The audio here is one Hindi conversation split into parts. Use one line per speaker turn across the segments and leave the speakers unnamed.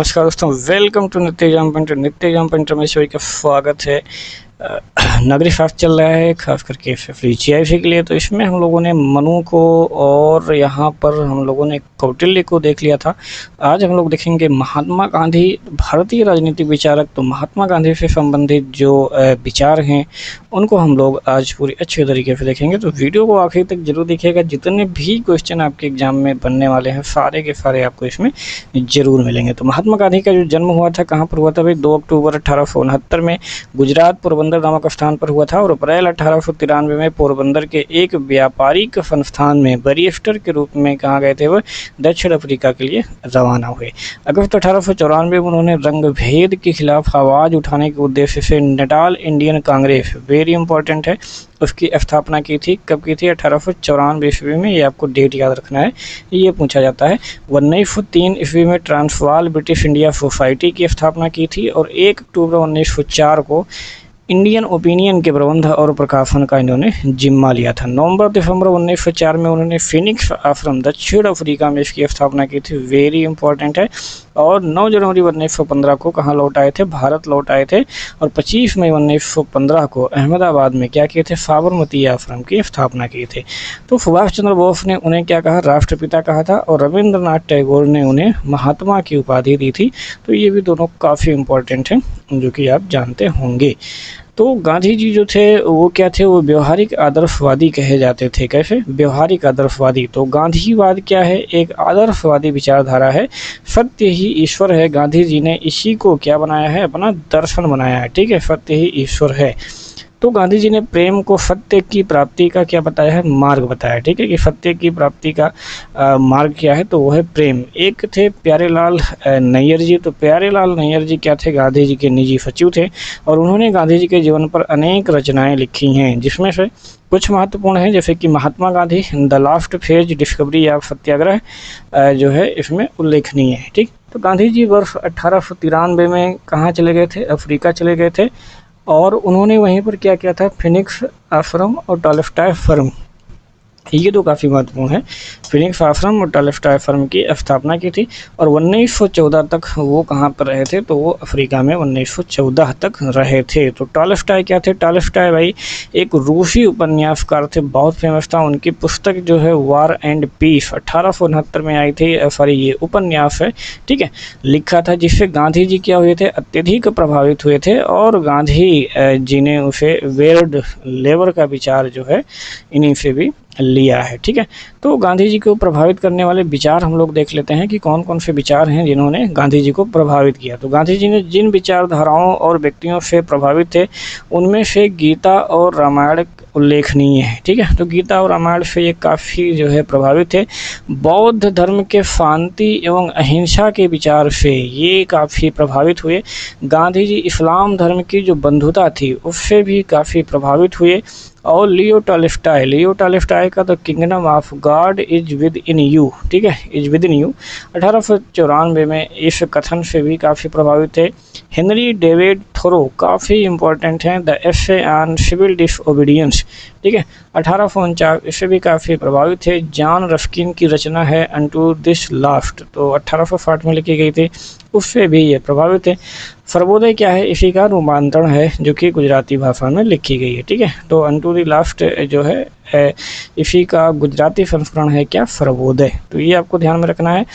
नमस्कार दोस्तों, वेलकम टू नित्य एग्जाम पेंटर। नित्य एग्जाम पेंटर में सभी का स्वागत है। नागरिक शास्त्र चल रहा है, खास करके FFDGIC के लिए। तो इसमें हम लोगों ने मनु को और यहाँ पर हम लोगों ने कौटिल्य को देख लिया था। आज हम लोग देखेंगे महात्मा गांधी, भारतीय राजनीतिक विचारक। तो महात्मा गांधी से संबंधित जो विचार हैं उनको हम लोग आज पूरी अच्छे तरीके से देखेंगे। तो वीडियो को आखिर तक जरूर देखिएगा। जितने भी क्वेश्चन आपके एग्जाम में बनने वाले हैं सारे के सारे आपको इसमें जरूर मिलेंगे। तो महात्मा गांधी का जो जन्म हुआ था, कहाँ पर हुआ था भाई? 2 अक्टूबर 1869 में गुजरात पोरबंदर नामक स्थान पर हुआ था। और अप्रैल 1893 में पोरबंदर के एक व्यापारिक संस्थान में बैरिस्टर के रूप में कहाँ गए थे? वह दक्षिण अफ्रीका के लिए रवाना हुए। अगस्त 1894 में उन्होंने रंग भेद के खिलाफ आवाज़ उठाने के उद्देश्य से Natal Indian Congress, very important है, उसकी स्थापना की थी। कब की थी? 1894 ईस्वी में। ये आपको डेट याद रखना है, ये पूछा जाता है। 1903 ईस्वी में ट्रांसवाल ब्रिटिश इंडिया सोसाइटी की स्थापना की थी। और 1 अक्टूबर 1904 को इंडियन ओपिनियन के प्रबंध और प्रकाशन का इन्होंने जिम्मा लिया था। नवंबर-दिसंबर 1904 में उन्होंने फिनिक्स आश्रम दक्षिण अफ्रीका में इसकी स्थापना की थी, वेरी इंपॉर्टेंट है। और 9 जनवरी 1915 को कहाँ लौट आए थे? भारत लौट आए थे। और 25 मई 1915 को अहमदाबाद में क्या किए थे? साबरमती आश्रम की स्थापना की थी। तो सुभाष चंद्र बोस ने उन्हें क्या कहा? राष्ट्रपिता कहा था। और रविंद्रनाथ टैगोर ने उन्हें महात्मा की उपाधि दी थी। तो ये भी दोनों काफ़ी इंपॉर्टेंट हैं, जो कि आप जानते होंगे। तो गांधी जी जो थे वो क्या थे? वो व्यवहारिक आदर्शवादी कहे जाते थे। कैसे? व्यवहारिक आदर्शवादी। तो गांधीवाद क्या है? एक आदर्शवादी विचारधारा है। सत्य ही ईश्वर है। गांधी जी ने इसी को क्या बनाया है? अपना दर्शन बनाया है। ठीक है, सत्य ही ईश्वर है। तो गांधी जी ने प्रेम को सत्य की प्राप्ति का क्या बताया है? मार्ग बताया। ठीक है, कि सत्य की प्राप्ति का मार्ग क्या है? तो वो है प्रेम। एक थे प्यारेलाल नैयर जी। तो प्यारेलाल नैयर जी क्या थे? गांधी जी के निजी सचिव थे। और उन्होंने गांधी जी के जीवन पर अनेक रचनाएं लिखी हैं, जिसमें से कुछ महत्वपूर्ण हैं, जैसे कि Mahatma Gandhi, the last phase, discovery of satyagraha जो है इसमें उल्लेखनीय है। ठीक, तो गांधी जी वर्ष 1893 में कहाँ चले गए थे? अफ्रीका चले गए थे। और उन्होंने वहीं पर क्या किया था? फिनिक्स आश्रम और टॉलस्टॉय फर्म, ये तो काफ़ी महत्वपूर्ण है। फिनिक्स आश्रम और टॉलस्टॉय फर्म की स्थापना की थी। और 1914 तक वो कहाँ पर रहे थे? तो वो अफ्रीका में 1914 तक रहे थे। तो टॉलस्टॉय क्या थे? टॉलस्टॉय भाई एक रूसी उपन्यासकार थे, बहुत फेमस था। उनकी पुस्तक जो है वार एंड पीस 1869 में आई थी। सॉरी, ये उपन्यास है, ठीक है, लिखा था, जिससे गांधी जी क्या हुए थे? अत्यधिक प्रभावित हुए थे। और गांधी जी ने उसे वेर्ड लेबर का विचार जो है इन्हीं से भी लिया है। ठीक है, तो गांधी जी को प्रभावित करने वाले विचार हम लोग देख लेते हैं कि कौन कौन से विचार हैं जिन्होंने गांधी जी को प्रभावित किया। तो गांधी जी ने जिन विचारधाराओं और व्यक्तियों से प्रभावित थे उनमें से गीता और रामायण उल्लेखनीय है। ठीक है, तो गीता और रामायण से ये काफ़ी जो है प्रभावित थे। बौद्ध धर्म के शांति एवं अहिंसा के विचार से ये काफ़ी प्रभावित हुए। गांधी जी इस्लाम धर्म की जो बंधुता थी उससे भी काफ़ी प्रभावित हुए। और लियो टॉलस्टॉय का the kingdom of God is with in you, ठीक है, इज विद इन यू, 1894 में इस कथन से भी काफ़ी प्रभावित थे। हेनरी डेविड थोरो काफ़ी इंपॉर्टेंट हैं, the essay on civil disobedience, ठीक है, 1849, इससे भी काफ़ी प्रभावित थे। जॉन रस्किन की रचना है अनटू दिस लास्ट, तो 1860 में लिखी गई थी, उससे भी ये प्रभावित है। सर्वोदय क्या है? इसी का रूपांतरण है जो कि गुजराती भाषा में लिखी गई है। ठीक है, तो अनटू द लास्ट जो है इसी का गुजराती संस्करण है क्या? सर्वोदय। तो ये आपको ध्यान में रखना है।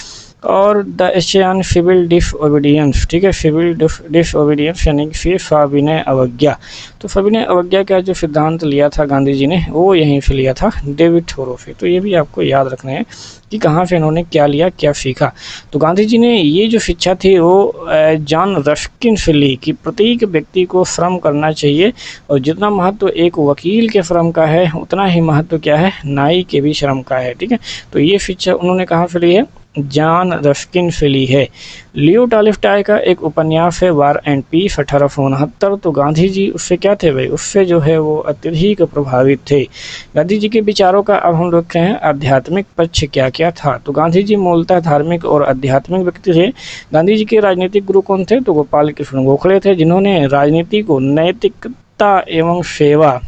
और द एशियन सिविल डिसओबीडियंस, ठीक है, सिविल डिसओबीडियंस यानी कि सविनय अवज्ञा। तो सविनय अवज्ञा का जो सिद्धांत लिया था गांधी जी ने वो यहीं से लिया था, डेविड थोरो से। तो ये भी आपको याद रखना है कि कहाँ से इन्होंने क्या लिया, क्या सीखा। तो गांधी जी ने ये जो शिक्षा थी वो जॉन रस्किन से ली कि प्रत्येक व्यक्ति को श्रम करना चाहिए। और जितना महत्व एक वकील के श्रम का है उतना ही महत्व क्या है? नाई के भी श्रम का है। ठीक है, तो ये शिक्षा उन्होंने कहाँ से ली है? जॉन रस्किन से ली है। लियो टॉलस्टॉय का एक उपन्यास है वार एंड पीस 1869। तो गांधी जी उससे क्या थे भाई? उससे जो है वो अत्यधिक प्रभावित थे। गांधी जी के विचारों का अब हम लोग हैं आध्यात्मिक पक्ष क्या क्या था। तो गांधी जी मूलतः धार्मिक और आध्यात्मिक व्यक्ति थे। गांधी जी के राजनीतिक गुरु कौन थे? तो गोपाल कृष्ण गोखले थे, जिन्होंने राजनीति को नैतिकता एवं सेवा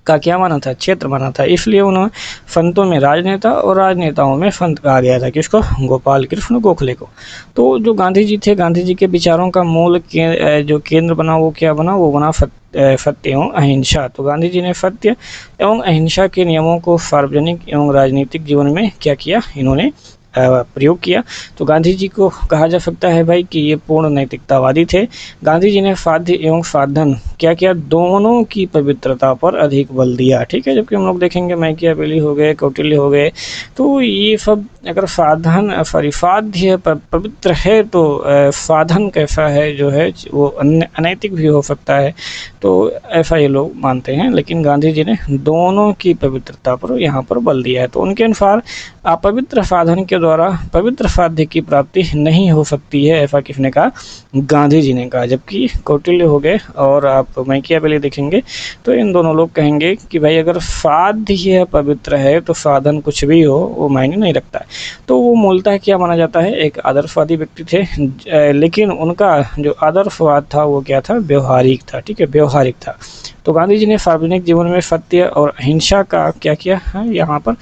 का क्या माना था, क्षेत्र माना था, इसलिए उन्हें संतों में राजनेता और राजनेताओं में संत कहा गया था। किसको? गोपाल कृष्ण गोखले को। तो जो गांधी जी थे, गांधी जी के विचारों का मूल जो केंद्र बना वो क्या बना, वो बना सत्य एवं अहिंसा। तो गांधी जी ने सत्य एवं अहिंसा के नियमों को सार्वजनिक एवं राजनीतिक जीवन में क्या किया, इन्होंने प्रयोग किया। तो गांधी जी को कहा जा सकता है भाई कि ये पूर्ण नैतिकतावादी थे। गांधी जी ने साध्य एवं साधन क्या किया, दोनों की पवित्रता पर अधिक बल दिया। ठीक है, जबकि हम लोग देखेंगे मैकियावेली हो गए, कौटिल्य हो गए, तो ये सब अगर साधन साध्य पवित्र है तो साधन कैसा है जो है वो अनैतिक भी हो सकता है, तो ऐसा ये लोग मानते हैं। लेकिन गांधी जी ने दोनों की पवित्रता पर यहाँ पर बल दिया है। तो उनके अनुसार अपवित्र साधन के द्वारा पवित्र साध्य की प्राप्ति नहीं हो सकती है, ऐसा किसने कहा, गांधी जी ने कहा। जबकि कौटिल्य हो गए और आप मैकियावेली देखेंगे तो इन दोनों लोग कहेंगे कि भाई अगर साध्य ही पवित्र है तो साधन कुछ भी हो वो मायने नहीं रखता है। तो वो मूलतः क्या माना जाता है, एक आदर्शवादी व्यक्ति थे, लेकिन उनका जो आदर्शवाद था वो क्या था, व्यवहारिक था। ठीक है, व्यवहारिक था। तो गांधी जी ने सार्वजनिक जीवन में सत्य और अहिंसा का क्या किया है, यहाँ पर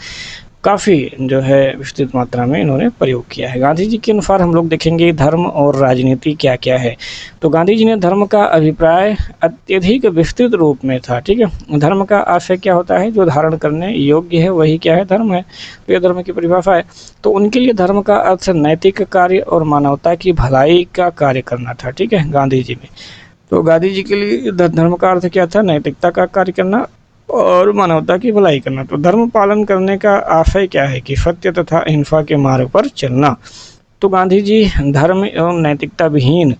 काफ़ी जो है विस्तृत मात्रा में इन्होंने प्रयोग किया है। गांधी जी के अनुसार हम लोग देखेंगे धर्म और राजनीति क्या क्या है। तो गांधी जी ने धर्म का अभिप्राय अत्यधिक विस्तृत रूप में था। ठीक है, धर्म का आशय क्या होता है, जो धारण करने योग्य है वही क्या है, धर्म है। तो ये धर्म की परिभाषा है। तो उनके लिए धर्म का अर्थ नैतिक कार्य और मानवता की भलाई का कार्य करना था। ठीक है, गांधी जी में, तो गांधी जी के लिए धर्म का अर्थ क्या था, नैतिकता का कार्य करना और मानवता की भलाई करना। तो धर्म पालन करने का आशय क्या है कि सत्य तथा अहिंसा के मार्ग पर चलना। तो गांधी जी धर्म एवं नैतिकता विहीन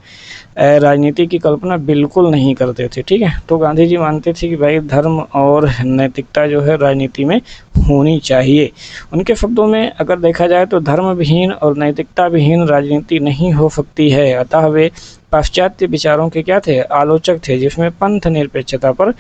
राजनीति की कल्पना बिल्कुल नहीं करते थे। ठीक है, तो गांधी जी मानते थे कि भाई धर्म और नैतिकता जो है राजनीति में होनी चाहिए। उनके शब्दों में अगर देखा जाए तो धर्म विहीन और नैतिकता विहीन राजनीति नहीं हो सकती है। अतः वे पाश्चात्य विचारों के क्या थे, आलोचक थे, जिसमें पंथ निरपेक्षता पर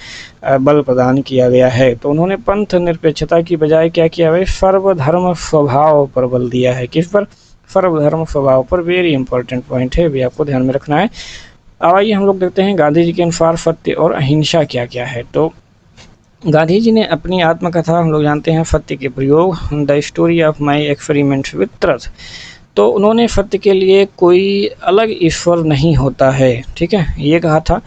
बल प्रदान किया गया है। तो उन्होंने पंथ निरपेक्षता की बजाय क्या किया है, सर्वधर्म स्वभाव पर बल दिया है। किस पर, सर्वधर्म स्वभाव पर। वेरी इंपॉर्टेंट पॉइंट है, भी आपको ध्यान में रखना है। अब आइए हम लोग देखते हैं गांधी जी के अनुसार सत्य और अहिंसा क्या क्या है। तो गांधी जी ने अपनी आत्मकथा, हम लोग जानते हैं सत्य के प्रयोग, the story of my experiments with truth. तो उन्होंने सत्य के लिए कोई अलग ईश्वर नहीं होता है। ठीक है, ये कहा था।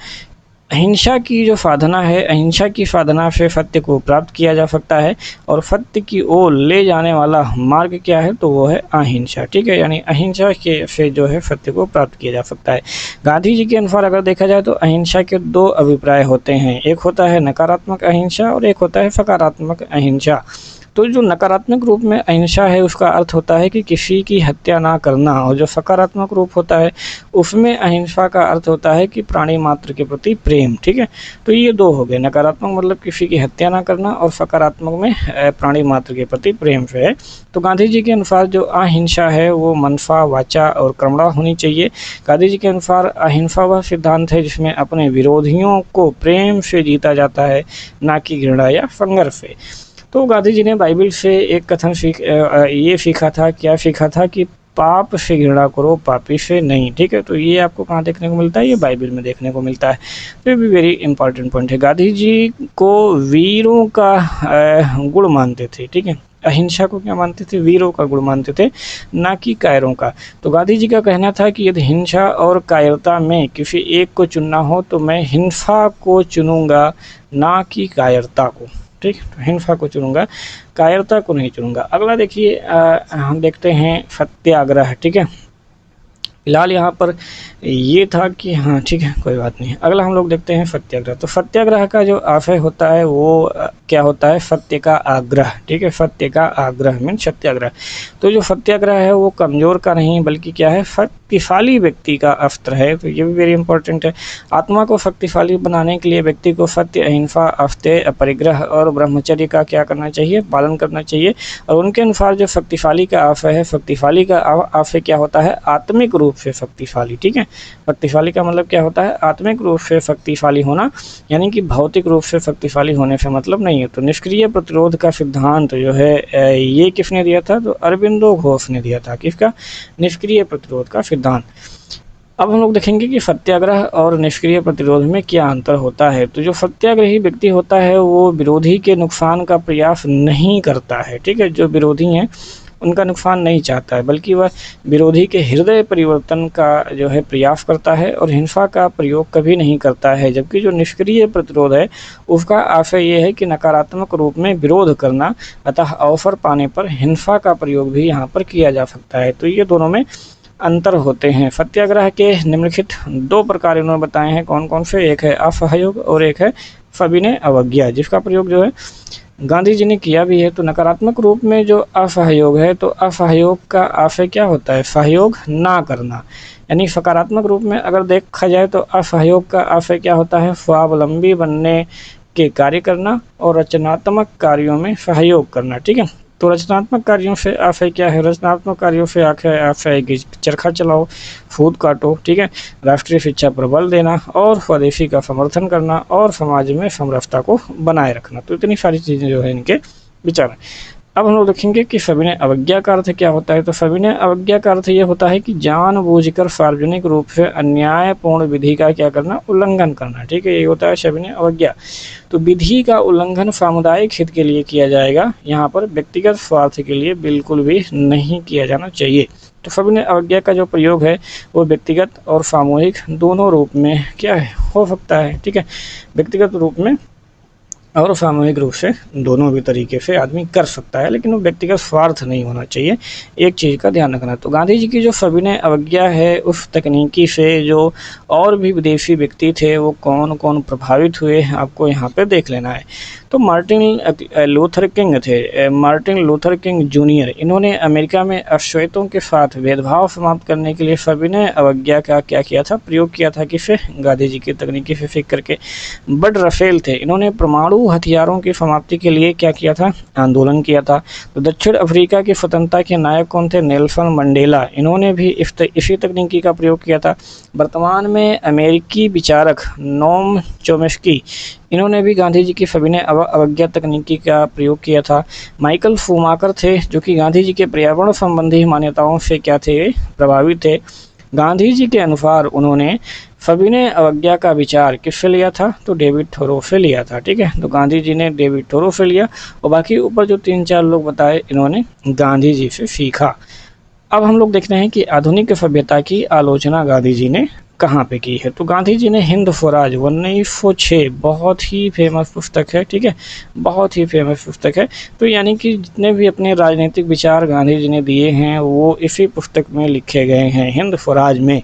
अहिंसा की जो साधना है, अहिंसा की साधना से सत्य को प्राप्त किया जा सकता है, और सत्य की ओर ले जाने वाला मार्ग क्या है, तो वो है अहिंसा। ठीक है, यानी अहिंसा के से जो है सत्य को प्राप्त किया जा सकता है। गांधी जी के अनुसार अगर देखा जाए तो अहिंसा के दो अभिप्राय होते हैं, एक होता है नकारात्मक अहिंसा और एक होता है सकारात्मक अहिंसा। तो जो नकारात्मक रूप में अहिंसा है उसका अर्थ होता है कि किसी की हत्या ना करना, और जो सकारात्मक रूप होता है उसमें अहिंसा का अर्थ होता है कि प्राणी मात्र के प्रति प्रेम। ठीक है, तो ये दो हो गए, नकारात्मक मतलब किसी की हत्या ना करना और सकारात्मक में प्राणी मात्र के प्रति प्रेम से है। तो गांधी जी के अनुसार जो अहिंसा है वो मनसा, वाचा और कर्मणा होनी चाहिए। गांधी जी के अनुसार अहिंसा वह सिद्धांत है जिसमें अपने विरोधियों को प्रेम से जीता जाता है, ना कि घृणा या संघर्ष से। तो गांधी जी ने बाइबल से एक कथन ये सीखा था, क्या सीखा था कि पाप से घृणा करो, पापी से नहीं। ठीक है, तो ये आपको कहाँ देखने को मिलता है, ये बाइबल में देखने को मिलता है। तो ये भी वेरी इंपॉर्टेंट पॉइंट है। गांधी जी को वीरों का गुण मानते थे। ठीक है, अहिंसा को क्या मानते थे, वीरों का गुण मानते थे, ना कि कायरों का। तो गांधी जी का कहना था कि यदि हिंसा और कायरता में किसी एक को चुनना हो तो मैं हिंसा को चुनूंगा, ना कि कायरता को। ठीक, तो हिंसा को चुनूंगा, कायरता को नहीं चुनूंगा। अगला देखिए, हम देखते हैं सत्याग्रह। ठीक है, फिलहाल यहाँ पर ये था कि हाँ ठीक है कोई बात नहीं। अगला हम लोग देखते हैं सत्याग्रह। तो सत्याग्रह का जो आशय होता है वो क्या होता है, सत्य का आग्रह। ठीक है, सत्य का आग्रह मीन सत्याग्रह। तो जो सत्याग्रह है वो कमज़ोर का नहीं बल्कि क्या है, शक्तिशाली व्यक्ति का अस्त्र है। तो ये भी वेरी इंपॉर्टेंट है। आत्मा को शक्तिशाली बनाने के लिए व्यक्ति को सत्य, अहिंसा, अस्तेय, अपरिग्रह और ब्रह्मचर्य का क्या करना चाहिए, पालन करना चाहिए। और उनके अनुसार जो शक्तिशाली का आशय है, शक्तिशाली का आशय क्या होता है, आत्मिक रूप से शक्तिशाली। ठीक है, शक्तिशाली का मतलब क्या होता है, आत्मिक रूप से शक्तिशाली होना, यानी कि भौतिक रूप से शक्तिशाली होने से मतलब नहीं है। तो निष्क्रिय प्रतिरोध का सिद्धांत जो है ये किसने दिया था, तो अरबिंदो घोष ने दिया था। किसका, निष्क्रिय प्रतिरोध का सिद्धांत। अब हम लोग देखेंगे कि सत्याग्रह और निष्क्रिय प्रतिरोध में क्या अंतर होता है। तो जो सत्याग्रही व्यक्ति होता है वो विरोधी के नुकसान का प्रयास नहीं करता है, ठीक है। जो विरोधी हैं उनका नुकसान नहीं चाहता है, बल्कि वह विरोधी के हृदय परिवर्तन का जो है प्रयास करता है और हिंसा का प्रयोग कभी नहीं करता है। जबकि जो निष्क्रिय प्रतिरोध है उसका आशय ये है कि नकारात्मक रूप में विरोध करना, अतः अवसर पाने पर हिंसा का प्रयोग भी यहाँ पर किया जा सकता है। तो ये दोनों में अंतर होते हैं। सत्याग्रह के निम्नलिखित 2 प्रकार इन्होंने बताए हैं, कौन कौन से, एक है असहयोग और एक है सविनय अवज्ञा, जिसका प्रयोग जो है गांधी जी ने किया भी है। तो नकारात्मक रूप में जो असहयोग है, तो असहयोग का आशय क्या होता है, सहयोग ना करना। यानी सकारात्मक रूप में अगर देखा जाए तो असहयोग का आशय क्या होता है, स्वावलंबी बनने के कार्य करना और रचनात्मक कार्यों में सहयोग करना, ठीक है। तो रचनात्मक कार्यों से आशय क्या है, रचनात्मक कार्यों से आशय है कि चरखा चलाओ, फूद काटो, ठीक है, राष्ट्रीय शिक्षा पर बल देना और स्वदेशी का समर्थन करना और समाज में समरसता को बनाए रखना। तो इतनी सारी चीज़ें जो है इनके विचार हैं। अब हम लोग देखेंगे कि सविनय अवज्ञा का अर्थ क्या होता है। तो सविनय अवज्ञा का अर्थ ये होता है कि जानबूझकर सार्वजनिक रूप से अन्यायपूर्ण विधि का क्या करना, उल्लंघन करना, ठीक है, ये होता है सविनय अवज्ञा। तो विधि का उल्लंघन सामुदायिक हित के लिए किया जाएगा, यहाँ पर व्यक्तिगत स्वार्थ के लिए बिल्कुल भी नहीं किया जाना चाहिए। तो सविनय अवज्ञा का जो प्रयोग है वो व्यक्तिगत और सामूहिक दोनों रूप में क्या है, हो सकता है, ठीक है। व्यक्तिगत रूप में और सामूहिक रूप से दोनों भी तरीके से आदमी कर सकता है, लेकिन वो व्यक्तिगत स्वार्थ नहीं होना चाहिए, एक चीज़ का ध्यान रखना। तो गांधी जी की जो सविनय अवज्ञा है उस तकनीकी से जो और भी विदेशी व्यक्ति थे वो कौन कौन प्रभावित हुए आपको यहाँ पे देख लेना है। तो मार्टिन लूथर किंग थे, मार्टिन लूथर किंग जूनियर, इन्होंने अमेरिका में अश्वेतों के साथ भेदभाव समाप्त करने के लिए सविनय अवज्ञा का क्या किया था, प्रयोग किया था, किससे, गांधी जी की तकनीकी से सीख करके। बड रफेल थे, इन्होंने परमाणु हथियारों की समाप्ति के लिए क्या किया था, आंदोलन किया था। तो दक्षिण अफ्रीका की स्वतंत्रता के नायक कौन थे, नेल्सन मंडेला, इन्होंने भी इसी तकनीकी का प्रयोग किया था। वर्तमान में अमेरिकी विचारक नोम चोम्स्की, इन्होंने भी गांधी जी की सविनय अवज्ञा तकनीकी का प्रयोग किया था। माइकल शूमाकर थे जो कि गांधी जी के पर्यावरण संबंधी मान्यताओं से क्या थे, प्रभावित थे। गांधी जी के अनुसार उन्होंने सविनय अवज्ञा का विचार किससे लिया था, तो डेविड थोरो से लिया था, ठीक है। तो गांधी जी ने डेविड थोरो से लिया और बाकी ऊपर जो 3-4 लोग बताए इन्होंने गांधी जी से सीखा। अब हम लोग देखते हैं कि आधुनिक सभ्यता की आलोचना गांधी जी ने कहाँ पे की है। तो गांधी जी ने हिंद स्वराज 1906 बहुत ही फेमस पुस्तक है, ठीक है, बहुत ही फेमस पुस्तक है। तो यानी कि जितने भी अपने राजनीतिक विचार गांधी जी ने दिए हैं वो इसी पुस्तक में लिखे गए हैं, हिंद स्वराज में।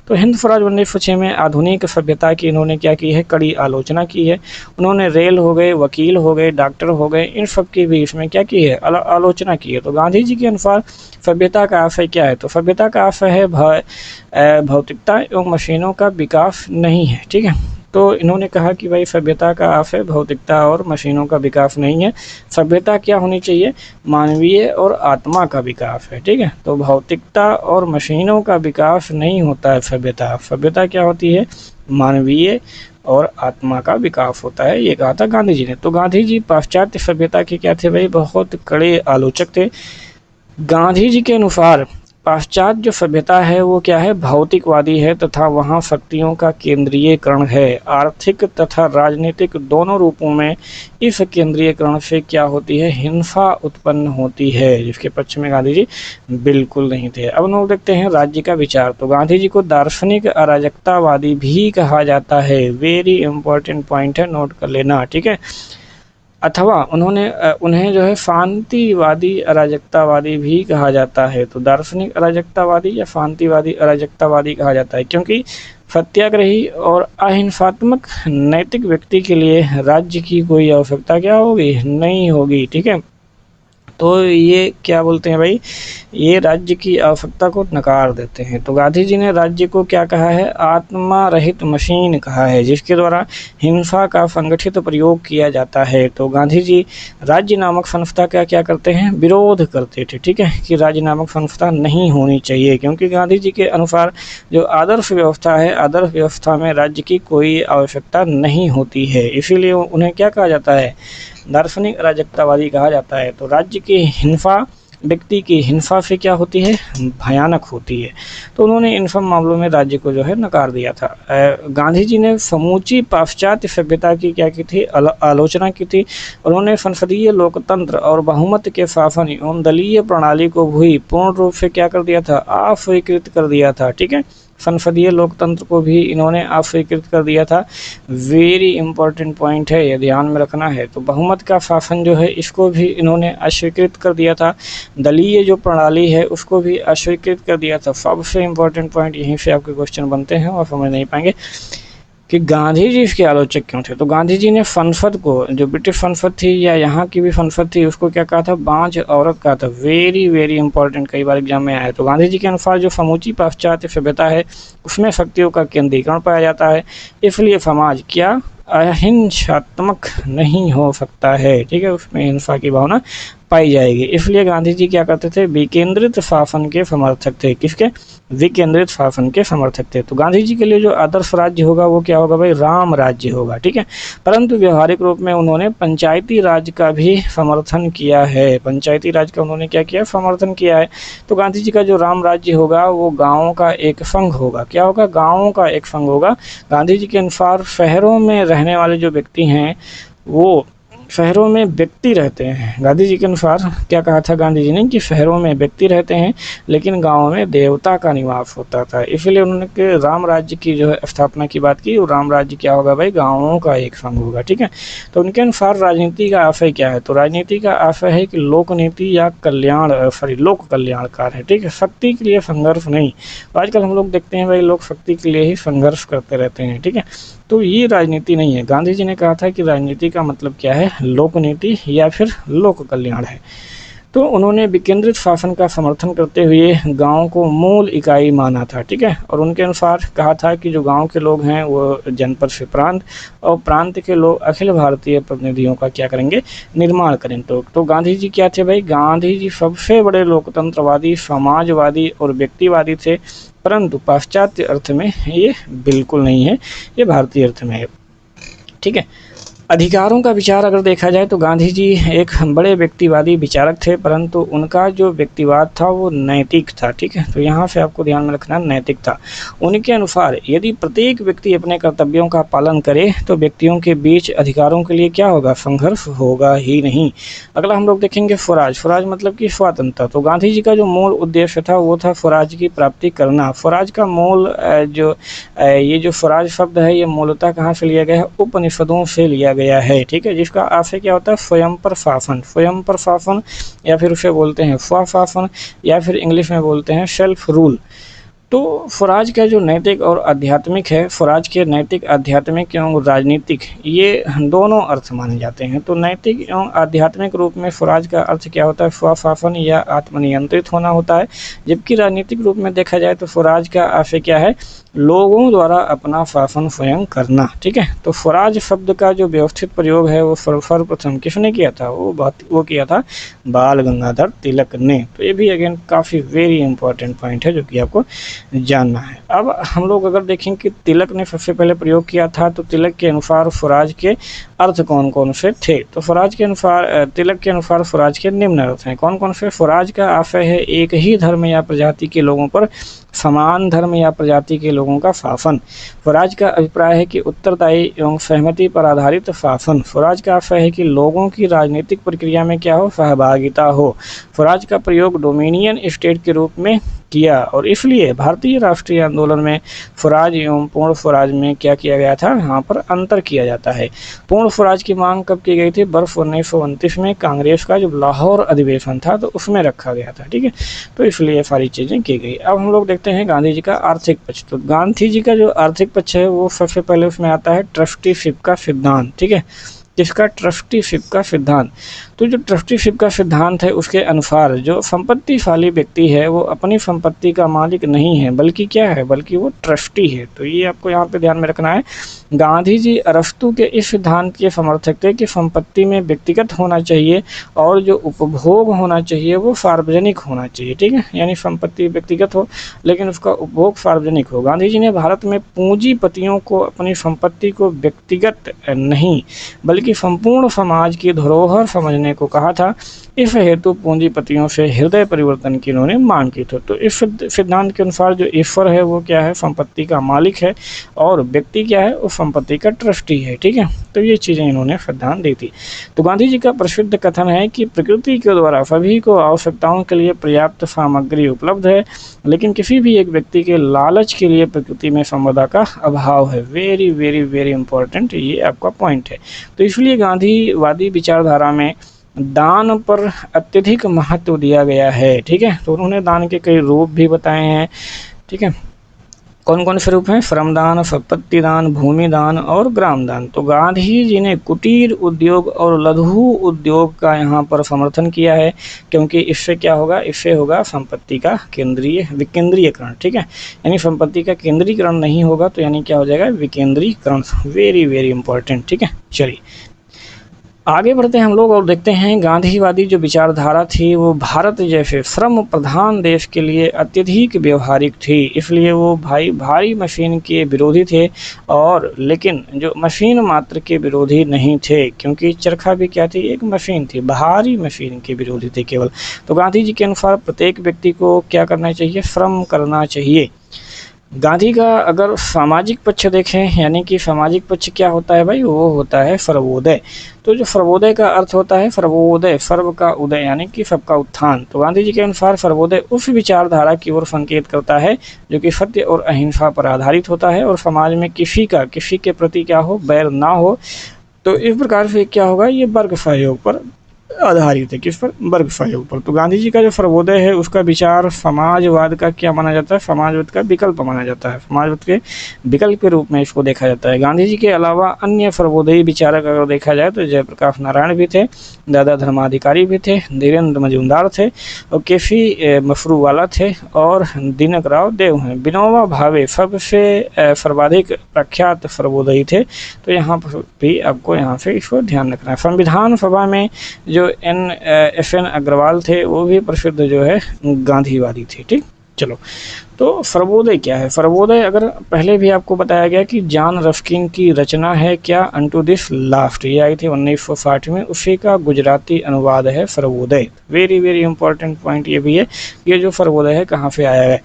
तो हिंद स्वराज 1906 में आधुनिक सभ्यता की इन्होंने क्या की है, कड़ी आलोचना की है। उन्होंने रेल हो गए, वकील हो गए, डॉक्टर हो गए, इन सब की भी इसमें क्या की है, आलोचना की है। तो गांधी जी के अनुसार सभ्यता का आशय क्या है, तो सभ्यता का आशय है भौतिकता एवं मशीनों का विकास नहीं है, ठीक है। तो इन्होंने कहा कि भाई सभ्यता का आशय भौतिकता और मशीनों का विकास नहीं है, सभ्यता क्या होनी चाहिए, मानवीय और आत्मा का विकास है, ठीक है। तो भौतिकता और मशीनों का विकास नहीं होता है सभ्यता, सभ्यता क्या होती है, मानवीय और आत्मा का विकास होता है, ये कहा था गांधी जी ने। तो गांधी जी पाश्चात्य सभ्यता के क्या थे भाई, बहुत कड़े आलोचक थे। गांधी जी के अनुसार पाश्चात्य जो सभ्यता है वो क्या है, भौतिकवादी है तथा वहाँ शक्तियों का केंद्रीयकरण है। आर्थिक तथा राजनीतिक दोनों रूपों में इस केंद्रीयकरण से क्या होती है, हिंसा उत्पन्न होती है, जिसके पक्ष में गांधी जी बिल्कुल नहीं थे। अब लोग देखते हैं राज्य का विचार। तो गांधी जी को दार्शनिक अराजकतावादी भी कहा जाता है, वेरी इंपॉर्टेंट पॉइंट है, नोट कर लेना, ठीक है। अथवा उन्हें जो है शांतिवादी अराजकतावादी भी कहा जाता है। तो दार्शनिक अराजकतावादी या शांतिवादी अराजकतावादी कहा जाता है, क्योंकि सत्याग्रही और अहिंसात्मक नैतिक व्यक्ति के लिए राज्य की कोई आवश्यकता क्या होगी, नहीं होगी, ठीक है। तो ये क्या बोलते हैं भाई, ये राज्य की आवश्यकता को नकार देते हैं। तो गांधी जी ने राज्य को क्या कहा है, आत्मा रहित मशीन कहा है, जिसके द्वारा हिंसा का संगठित प्रयोग किया जाता है। तो गांधी जी राज्य नामक संस्था का क्या करते हैं, विरोध करते थे, ठीक है, कि राज्य नामक संस्था नहीं होनी चाहिए, क्योंकि गांधी जी के अनुसार जो आदर्श व्यवस्था है, आदर्श व्यवस्था में राज्य की कोई आवश्यकता नहीं होती है, इसीलिए उन्हें क्या कहा जाता है, दार्शनिक अराजकतावादी कहा जाता है। तो राज्य की हिंसा व्यक्ति की हिंसा से क्या होती है, भयानक होती है। तो उन्होंने इन सब मामलों में राज्य को जो है नकार दिया था। गांधी जी ने समूची पाश्चात्य सभ्यता की क्या की थी, आलोचना की थी। उन्होंने संसदीय लोकतंत्र और बहुमत के शासन एवं दलीय प्रणाली को भी पूर्ण रूप से क्या कर दिया था, अस्वीकृत कर दिया था। ठीक है, संसदीय लोकतंत्र को भी इन्होंने अस्वीकृत कर दिया था। वेरी इंपॉर्टेंट पॉइंट है, ये ध्यान में रखना है। तो बहुमत का शासन जो है इसको भी इन्होंने अस्वीकृत कर दिया था। दलीय जो प्रणाली है उसको भी अस्वीकृत कर दिया था। सबसे इम्पोर्टेंट पॉइंट यहीं से आपके क्वेश्चन बनते हैं और समझ नहीं पाएंगे कि गांधी जी इसके आलोचक क्यों थे। तो गांधी जी ने संसद को, जो ब्रिटिश संसद थी या यहाँ की भी संसद थी, उसको क्या कहा था, बांझ औरत कहा था। वेरी वेरी इंपॉर्टेंट, कई बार एग्जाम में आया है। तो गांधी जी के अनुसार जो समूची पाश्चात्य सभ्यता है उसमें शक्तियों का केंद्रीकरण पाया जाता है, इसलिए समाज क्या अहिंसात्मक नहीं हो सकता है। ठीक है, उसमें हिंसा की भावना पाई जाएगी। इसलिए गांधी जी क्या करते थे, विकेंद्रित शासन के समर्थक थे। किसके, विकेंद्रित शासन के समर्थक थे। तो गांधी जी के लिए जो आदर्श राज्य होगा वो क्या होगा भाई, राम राज्य होगा। ठीक है, परंतु व्यवहारिक रूप में उन्होंने पंचायती राज का भी समर्थन किया है। पंचायती राज का उन्होंने क्या किया, समर्थन किया है। तो गांधी जी का जो राम राज्य होगा वो गाँवों का एक संघ होगा। क्या होगा, गाँवों का एक संघ होगा। गांधी जी के अनुसार शहरों में रहने वाले जो व्यक्ति हैं वो, शहरों में व्यक्ति रहते हैं। गांधी जी के अनुसार क्या कहा था गांधी जी ने, कि शहरों में व्यक्ति रहते हैं लेकिन गाँव में देवता का निवास होता था। इसलिए उन्होंने राम राज्य की जो है स्थापना की बात की। और राम राज्य क्या होगा भाई, गाँवों का एक संघ होगा। ठीक है, तो उनके अनुसार राजनीति का आशय क्या है, तो राजनीति का आशय है कि लोक नीति या लोक कल्याणकार है। ठीक है, शक्ति के लिए संघर्ष नहीं। आजकल हम लोग देखते हैं भाई, लोग शक्ति के लिए ही संघर्ष करते रहते हैं। ठीक है, तो ये राजनीति नहीं है। गांधी जी ने कहा था कि राजनीति का मतलब क्या है, लोक नीति या फिर लोक कल्याण है। तो उन्होंने विकेंद्रित शासन का समर्थन करते हुए गांव को मूल इकाई माना था। ठीक है, और उनके अनुसार कहा था कि जो गांव के लोग हैं वो जनपद से प्रांत और प्रांत के लोग अखिल भारतीय प्रतिनिधियों का क्या करेंगे, निर्माण करें। तो गांधी जी क्या थे भाई, गांधी जी सबसे बड़े लोकतंत्रवादी, समाजवादी और व्यक्तिवादी थे। परंतु पाश्चात्य अर्थ में ये बिल्कुल नहीं है, ये भारतीय अर्थ में है। ठीक है, अधिकारों का विचार अगर देखा जाए तो गांधी जी एक बड़े व्यक्तिवादी विचारक थे, परंतु उनका जो व्यक्तिवाद था वो नैतिक था। ठीक है, तो यहाँ से आपको ध्यान में रखना, नैतिक था। उनके अनुसार यदि प्रत्येक व्यक्ति अपने कर्तव्यों का पालन करे तो व्यक्तियों के बीच अधिकारों के लिए क्या होगा, संघर्ष होगा ही नहीं। अगला हम लोग देखेंगे स्वराज। स्वराज मतलब कि स्वातंत्रता। तो गांधी जी का जो मूल उद्देश्य था वो था स्वराज की प्राप्ति करना। स्वराज का मूल ये जो स्वराज शब्द है ये मूलतः कहाँ से लिया गया है, उपनिषदों से लिया गया है। ठीक है, जिसका आशय क्या होता है, स्वयं पर शासन। स्वयं पर शासन या फिर उसे बोलते हैं स्वशासन या फिर इंग्लिश में बोलते हैं सेल्फ रूल। तो स्वराज का जो नैतिक और आध्यात्मिक है, स्वराज के नैतिक, आध्यात्मिक एवं राजनीतिक ये दोनों अर्थ माने जाते हैं। तो नैतिक एवं आध्यात्मिक रूप में स्वराज का अर्थ क्या होता है, स्वशासन या आत्मनियंत्रित होना होता है। जबकि राजनीतिक रूप में देखा जाए तो स्वराज का आशय क्या है, लोगों द्वारा अपना शासन स्वयं करना। ठीक है, तो स्वराज शब्द का जो व्यवस्थित प्रयोग है वो सर्वप्रथम किसने किया था, वो किया था बाल गंगाधर तिलक ने। तो ये भी अगेन काफ़ी वेरी इंपॉर्टेंट पॉइंट है जो कि आपको जानना है। अब हम लोग अगर देखें कि तिलक ने सबसे पहले प्रयोग किया था, तो तिलक के अनुसार स्वराज के अर्थ कौन कौन से थे। तो स्वराज के अनुसार, तिलक के अनुसार स्वराज के निम्न अर्थ हैं। कौन कौन से, स्वराज का आशय है एक ही धर्म या प्रजाति के लोगों पर समान धर्म या प्रजाति के लोगों का शासन। स्वराज का अभिप्राय है कि उत्तरदायी एवं सहमति पर आधारित शासन। स्वराज का आशय है कि लोगों की राजनीतिक प्रक्रिया में क्या हो, सहभागिता हो। स्वराज का प्रयोग डोमिनियन स्टेट के रूप में किया और इसलिए भारतीय राष्ट्रीय आंदोलन में स्वराज एवं पूर्ण स्वराज में क्या किया गया था, यहाँ पर अंतर किया जाता है। पूर्ण स्वराज की मांग कब की गई थी, वर्ष 1929 में कांग्रेस का जो लाहौर अधिवेशन था तो उसमें रखा गया था। ठीक है, तो इसलिए सारी चीज़ें की गई। अब हम लोग देखते हैं गांधी जी का आर्थिक पक्ष। तो गांधी जी का जो आर्थिक पक्ष है वो सबसे पहले उसमें आता है ट्रस्टीशिप का सिद्धांत। ठीक है, जिसका ट्रस्टीशिप का सिद्धांत, तो जो ट्रस्टीशिप का सिद्धांत है उसके अनुसार जो संपत्तिशाली व्यक्ति है वो अपनी संपत्ति का मालिक नहीं है बल्कि क्या है, बल्कि वो ट्रस्टी है। तो ये आपको यहाँ पे ध्यान में रखना है। गांधी जी अरस्तू के इस सिद्धांत के समर्थक थे कि संपत्ति में व्यक्तिगत होना चाहिए और जो उपभोग होना चाहिए वो सार्वजनिक होना चाहिए। ठीक है, यानी संपत्ति व्यक्तिगत हो लेकिन उसका उपभोग सार्वजनिक हो। गांधी जी ने भारत में पूंजीपतियों को अपनी संपत्ति को व्यक्तिगत नहीं बल्कि संपूर्ण समाज की धरोहर समझने देने को कहा था। इस हेतु पूंजीपतियों से हृदय परिवर्तन की इन्होंने मांग की थी। तो इस सिद्धांत के अनुसार जो ईश्वर है वो क्या है, संपत्ति का मालिक है, और व्यक्ति क्या है, उस संपत्ति का ट्रस्टी है। ठीक है, तो ये चीज़ें इन्होंने सिद्धांत दी थी। तो गांधी जी का प्रसिद्ध कथन है कि प्रकृति के द्वारा सभी को आवश्यकताओं के लिए पर्याप्त सामग्री उपलब्ध है, लेकिन किसी भी एक व्यक्ति के लालच के लिए प्रकृति में संपदा का अभाव है। वेरी वेरी वेरी इंपॉर्टेंट ये आपका पॉइंट है। तो इसलिए गांधीवादी विचारधारा में दान पर अत्यधिक महत्व दिया गया है। ठीक है, तो उन्होंने दान के कई रूप भी बताए हैं। ठीक है, कौन कौन से रूप हैं, श्रमदान, संपत्ति दान, भूमि दान और ग्राम दान। तो गांधी जी ने कुटीर उद्योग और लघु उद्योग का यहाँ पर समर्थन किया है, क्योंकि इससे क्या होगा, इससे होगा संपत्ति का विकेंद्रीयकरण। ठीक है, यानी संपत्ति का केंद्रीकरण नहीं होगा, तो यानी क्या हो जाएगा, विकेंद्रीकरण। Very very important. ठीक है, चलिए आगे बढ़ते हैं हम लोग और देखते हैं गांधीवादी जो विचारधारा थी वो भारत जैसे श्रम प्रधान देश के लिए अत्यधिक व्यवहारिक थी। इसलिए वो भारी मशीन के विरोधी थे, और लेकिन जो मशीन मात्र के विरोधी नहीं थे, क्योंकि चरखा भी क्या थी, एक मशीन थी, भारी मशीन के विरोधी थे केवल। तो गांधी जी के अनुसार प्रत्येक व्यक्ति को क्या करना चाहिए, श्रम करना चाहिए। गांधी का अगर सामाजिक पक्ष देखें, यानी कि सामाजिक पक्ष क्या होता है भाई, वो होता है सर्वोदय। तो जो सर्वोदय का अर्थ होता है, सर्वोदय, सर्व का उदय, यानी कि सबका उत्थान। तो गांधी जी के अनुसार सर्वोदय उस विचारधारा की ओर संकेत करता है जो कि सत्य और अहिंसा पर आधारित होता है, और समाज में किसी के प्रति क्या हो, बैर ना हो। तो इस प्रकार से क्या होगा, ये वर्ग सहयोग पर आधारित है। किस पर, वर्ग सहयोग पर। तो गांधी जी का जो सर्वोदय है उसका विचार समाजवाद का क्या माना जाता है, समाजवाद का विकल्प माना जाता है, समाजवाद के विकल्प के रूप में इसको देखा जाता है। गांधी जी के अलावा अन्य सर्वोदयी विचारक अगर देखा जाए तो जयप्रकाश नारायण भी थे, दादा धर्माधिकारी भी थे, धीरेन्द्र मजूमदार थे, और केसी मफरूवाला थे, और दीनक राव देव हैं। विनोबा भावे सबसे सर्वाधिक प्रख्यात सर्वोदयी थे। तो यहाँ पर भी आपको यहाँ से इसको ध्यान रखना है। संविधान सभा में जो एन अग्रवाल थे वो भी प्रसिद्ध जो है गांधीवादी थे। ठीक, चलो तो सर्वोदय क्या है। सर्वोदय अगर पहले भी आपको बताया गया कि जॉन रस्किन की रचना है क्या, अनटू दिस लास्ट, ये आई थी 1960 में, उसी का गुजराती अनुवाद है Sarvodaya. Very very important point ये भी है, ये जो सर्वोदय है कहाँ से आया है।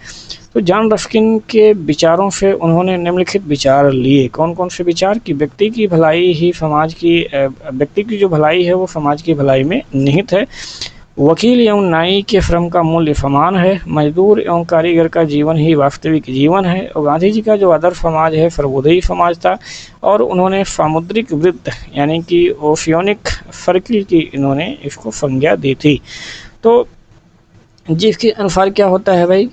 तो जॉन रस्किन के विचारों से उन्होंने निम्नलिखित विचार लिए। कौन कौन से विचार, कि व्यक्ति की भलाई ही समाज की, व्यक्ति की जो भलाई है वो समाज की भलाई में निहित है। वकील एवं नाई के श्रम का मूल्य समान है। मजदूर एवं कारीगर का जीवन ही वास्तविक जीवन है। और गांधी जी का जो आदर्श समाज है सर्वोदयी समाज था, और उन्होंने सामुद्रिक वृत्त यानी कि ओशियोनिक सर्किल की इन्होंने इसको संज्ञा दी थी। तो जिसके अनुसार क्या होता है भाई,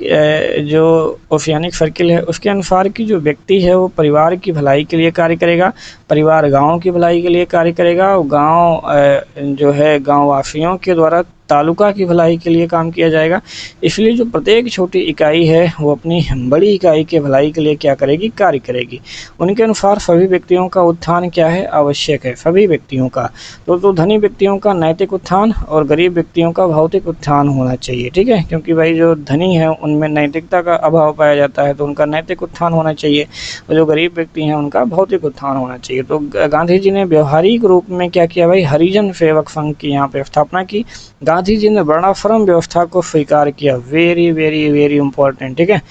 जो ओशियानिक सर्किल है उसके अनुसार कि जो व्यक्ति है वो परिवार की भलाई के लिए कार्य करेगा, परिवार गांव की भलाई के लिए कार्य करेगा, और गांव जो है गांव वासियों के द्वारा तालुका की भलाई के लिए काम किया जाएगा। इसलिए जो प्रत्येक छोटी इकाई है वो अपनी बड़ी इकाई के भलाई के लिए क्या करेगी, कार्य करेगी। उनके अनुसार सभी व्यक्तियों का उत्थान क्या है, आवश्यक है, सभी व्यक्तियों का। तो धनी व्यक्तियों का नैतिक उत्थान और गरीब व्यक्तियों का भौतिक उत्थान होना चाहिए। ठीक है, क्योंकि भाई जो धनी है उनमें नैतिकता का अभाव पाया जाता है, तो उनका नैतिक उत्थान होना चाहिए, और जो गरीब व्यक्ति हैं उनका भौतिक उत्थान होना चाहिए। तो गांधी जी ने व्यवहारिक रूप में क्या किया भाई, हरिजन सेवक संघ की यहाँ पे स्थापना की। गांधी जी ने वर्णाश्रम व्यवस्था को स्वीकार किया। Very very very important. ठीक है,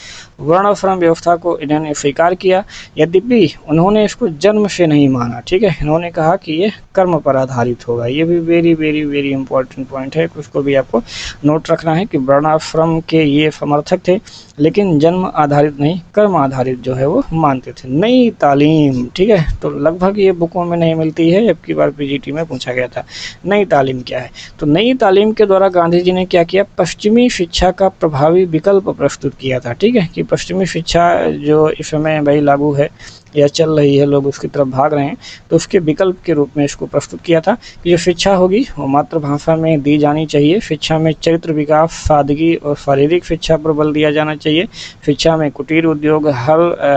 वर्णाश्रम व्यवस्था को इन्होंने स्वीकार किया, यद्यपि उन्होंने इसको जन्म से नहीं माना। ठीक है, इन्होंने कहा कि ये कर्म पर आधारित होगा। ये भी very very very important point है, उसको भी आपको नोट रखना है कि वर्णाश्रम के ये समर्थक थे, लेकिन जन्म आधारित नहीं, कर्म आधारित जो है वो मानते थे। नई तालीम, ठीक है, तो लगभग ये बुकों में नहीं मिलती है, अब की बार पीजीटी में पूछा गया था नई तालीम क्या है। तो नई तालीम के द्वारा गांधी जी ने क्या किया, पश्चिमी शिक्षा का प्रभावी विकल्प प्रस्तुत किया था। ठीक है, कि पश्चिमी शिक्षा जो इस समय भाई लागू है या चल रही है, लोग उसकी तरफ भाग रहे हैं, तो उसके विकल्प के रूप में इसको प्रस्तुत किया था कि जो शिक्षा होगी वो मातृभाषा में दी जानी चाहिए। शिक्षा में चरित्र विकास, सादगी और शारीरिक शिक्षा पर बल दिया जाना चाहिए। शिक्षा में कुटीर उद्योग,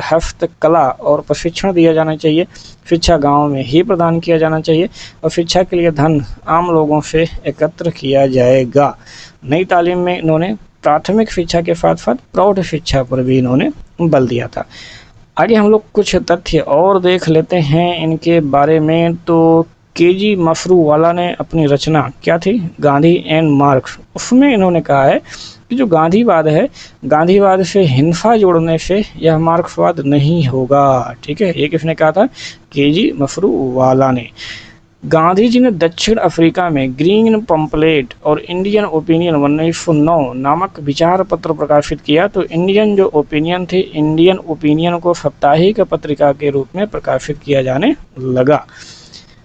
हस्तकला और प्रशिक्षण दिया जाना चाहिए। शिक्षा गाँव में ही प्रदान किया जाना चाहिए, और शिक्षा के लिए धन आम लोगों से एकत्र किया जाएगा। नई तालीम में इन्होंने प्राथमिक शिक्षा के साथ साथ प्रौढ़ शिक्षा पर भी इन्होंने बल दिया था। आगे हम लोग कुछ तथ्य और देख लेते हैं इनके बारे में। तो केजी मफरूवाला ने अपनी रचना क्या थी, गांधी एंड मार्क्स, उसमें इन्होंने कहा है कि जो गांधीवाद है, गांधीवाद से हिंसा जोड़ने से यह मार्क्सवाद नहीं होगा। ठीक है, ये किसने कहा था, केजी मफरूवाला ने। गांधी जी ने दक्षिण अफ्रीका में ग्रीन पंपलेट और इंडियन ओपिनियन 1909 नामक विचार पत्र प्रकाशित किया। तो इंडियन जो ओपिनियन थे, इंडियन ओपिनियन को साप्ताहिक पत्रिका के रूप में प्रकाशित किया जाने लगा।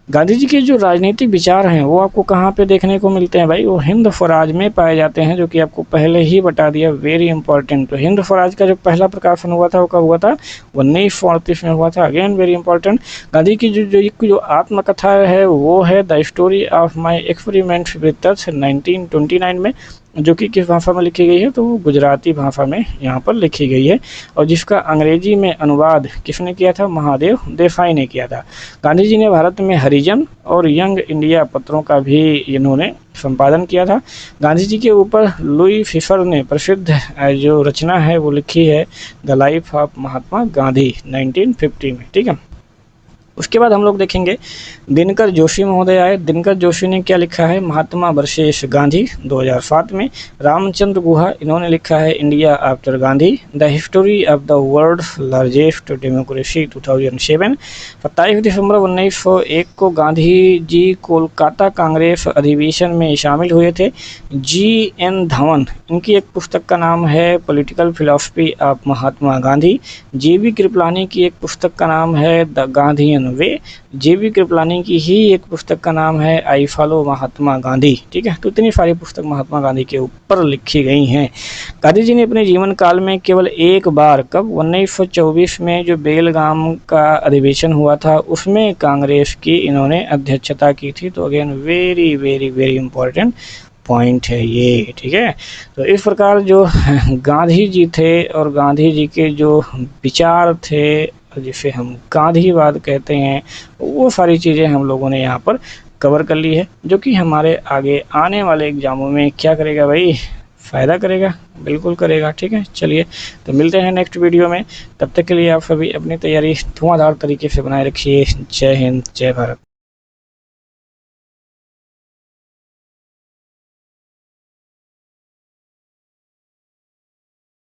गांधी जी के जो राजनीतिक विचार हैं वो आपको कहाँ पे देखने को मिलते हैं भाई, वो हिंद स्वराज में पाए जाते हैं, जो कि आपको पहले ही बता दिया, वेरी इंपॉर्टेंट। तो हिंद स्वराज का जो पहला प्रकाशन हुआ था वो कब हुआ था, 1938 में हुआ था, अगेन वेरी इंपॉर्टेंट। गांधी की जो आत्मकथा है वो है the story of my experiments with touch 1929 में, जो कि किस भाषा में लिखी गई है, तो वो गुजराती भाषा में यहाँ पर लिखी गई है, और जिसका अंग्रेजी में अनुवाद किसने किया था, महादेव देसाई ने किया था। गांधी जी ने भारत में हरिजन और यंग इंडिया पत्रों का भी इन्होंने संपादन किया था। गांधी जी के ऊपर लुई फिशर ने प्रसिद्ध जो रचना है वो लिखी है, the life of Mahatma Gandhi 1950 में। ठीक है, उसके बाद हम लोग देखेंगे दिनकर जोशी महोदय आए। दिनकर जोशी ने क्या लिखा है, महात्मा वर्सेस गांधी 2007 में। रामचंद्र गुहा, इन्होंने लिखा है India after Gandhi, the history of the world's largest democracy 2007। 27 दिसंबर 1901 को गांधी जी कोलकाता कांग्रेस अधिवेशन में शामिल हुए थे। GN धवन, इनकी एक पुस्तक का नाम है political philosophy of Mahatma Gandhi. JB Kripalani की एक पुस्तक का नाम है the Gandhian way. JB Kripalani की ही एक पुस्तक का नाम है आई फॉलो महात्मा गांधी। ठीक है, तो इतनी सारी पुस्तक महात्मा गांधी के ऊपर लिखी गई हैं। गांधी जी ने अपने जीवन काल में केवल एक बार, कब, 1924 में जो बेलगाम का अधिवेशन हुआ था उसमें कांग्रेस की इन्होंने अध्यक्षता की थी। तो again very very very important point है ये। ठीक है, तो इस प्रकार जो गांधी जी थे और गांधी जी के जो विचार थे जिसे हम गांधीवाद कहते हैं, वो सारी चीज़ें हम लोगों ने यहाँ पर कवर कर ली है, जो कि हमारे आगे आने वाले एग्जामों में क्या करेगा भाई, फ़ायदा करेगा, बिल्कुल करेगा। ठीक है, चलिए तो मिलते हैं नेक्स्ट वीडियो में, तब तक के लिए आप सभी अपनी तैयारी धुआंधार तरीके से बनाए रखिए। जय हिंद, जय भारत।